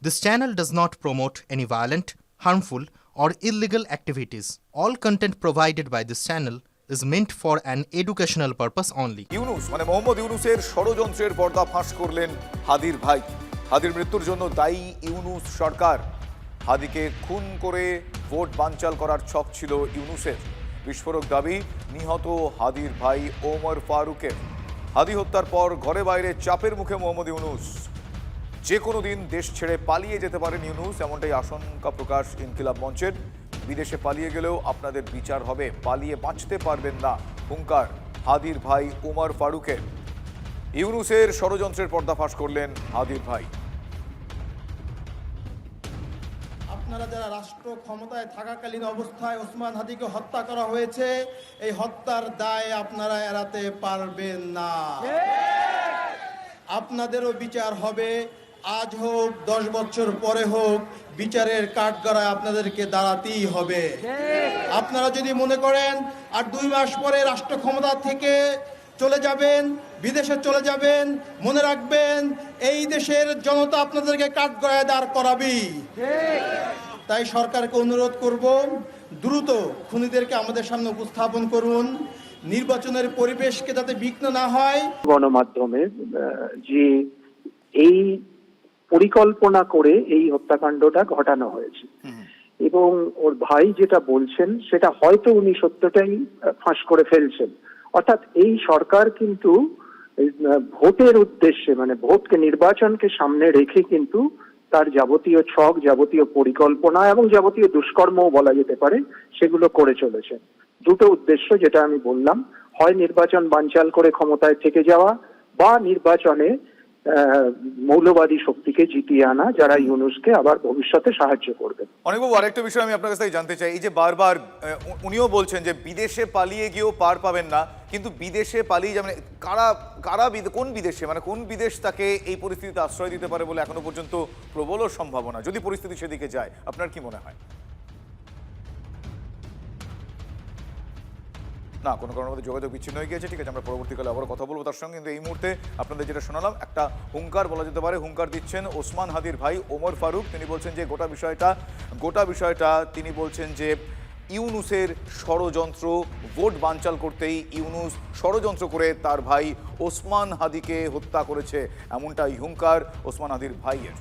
This channel does not promote any violent, harmful, or illegal activities. All content provided by this channel is meant for an educational purpose only. Yunus মানে মোহাম্মদ ইউনূসের ষড়যন্ত্রের পর্দা ফাঁস করলেন হাদির ভাই। হাদির মৃত্যুর জন্য দায়ী ইউনূস সরকার। হাদিকে খুন করে ভোট বানচাল করার ছক ছিল ইউনূসের। বিস্ফোরক দাবি নিহত হাদির ভাই ওমর ফারুকের। হাদি হত্যার পর ঘরে বাইরে চাপের মুখে মোহাম্মদ ইউনূস। যে কোনো দিন দেশ ছেড়ে পালিয়ে যেতে পারেন ইউনূস, এমনটাই আশঙ্কা প্রকাশ ইনকিলাব মঞ্চের। বিদেশে পালিয়ে গেলেও আপনাদের বিচার হবে, পালিয়ে বাঁচতে পারবেন না, হুঙ্কার হাদির ভাই ওমর ফারুকের। ইউনূসের ষড়যন্ত্রের পর্দাফাশ করলেন হাদির ভাই। আপনারা যারা রাষ্ট্র ক্ষমতায় থাকাকালীন অবস্থায় ওসমান হাদিকে হত্যা করা হয়েছে, এই হত্যার দায় আপনারা এড়াতে পারবেন না। আপনাদেরও বিচার হবে, আজ হোক 10 বছর পরে হোক, বিচারের কাঠগড়ায় আপনাদেরকে দাঁড়াতেই হবে। আপনারা যদি মনে করেন আর 2 মাস পরে রাষ্ট্র ক্ষমতা থেকে চলে যাবেন, বিদেশে চলে যাবেন, মনে রাখবেন এই দেশের জনতা আপনাদেরকে কাঠগড়ায় দাঁড় করাবি। তাই সরকারকে অনুরোধ করব, দ্রুত খুনিদেরকে আমাদের সামনে উপস্থাপন করুন, নির্বাচনের পরিবেশকে যাতে বিঘ্ন না হয়। গণমাধ্যমে যে এই পরিকল্পনা করে এই হত্যাকাণ্ডটা ঘটানো হয়েছে এবং ওর ভাই যেটা বলছেন সেটা হয়তো উনি সত্যটাই ফাঁস করে ফেলছেন। অর্থাৎ এই সরকার কিন্তু ভোটের উদ্দেশ্যে, মানে ভোটকে, নির্বাচনকে সামনে রেখে কিন্তু তার যাবতীয় ছক, যাবতীয় পরিকল্পনা এবং যাবতীয় দুষ্কর্মও বলা যেতে পারে, সেগুলো করে চলেছে। দুটো উদ্দেশ্য, যেটা আমি বললাম, হয় নির্বাচন বানচাল করে ক্ষমতায় থেকে যাওয়া, বা নির্বাচনে মৌলবাদী শক্তিকে জিতিয়ে আনা, যারা ইউনূসকে আবার ভবিষ্যতে সাহায্য করবে। অনেকবাবু, আরেকটা বিষয় আমি আপনার কাছ থেকে জানতে চাই, এই যে বারবার উনিও বলছেন যে বিদেশে পালিয়ে গিয়েও পার পাবেন না, কিন্তু বিদেশে পালিয়ে যাবেন, কোন বিদেশে, মানে কোন বিদেশ তাকে এই পরিস্থিতিতে আশ্রয় দিতে পারে বলে এখনো পর্যন্ত প্রবল সম্ভাবনা, যদি পরিস্থিতি সেদিকে যায়, আপনার কি মনে হয়? না, কোনো কারণের মধ্যে যোগাযোগ বিচ্ছিন্ন হয়ে গিয়েছে। ঠিক আছে, আমরা পরবর্তীকালে আবার কথা বলবো তার সঙ্গে। কিন্তু এই মুহূর্তে আপনাদের যেটা শোনালাম, একটা হুঙ্কার বলা যেতে পারে, হুঙ্কার দিচ্ছেন ওসমান হাদির ভাই ওমর ফারুক। তিনি বলছেন যে গোটা বিষয়টা তিনি বলছেন যে ইউনূসের ষড়যন্ত্র, ভোট বানচাল করতেই ইউনূস ষড়যন্ত্র করে তার ভাই ওসমান হাদিকে হত্যা করেছে, এমনটাই হুঙ্কার ওসমান হাদির ভাইয়ের।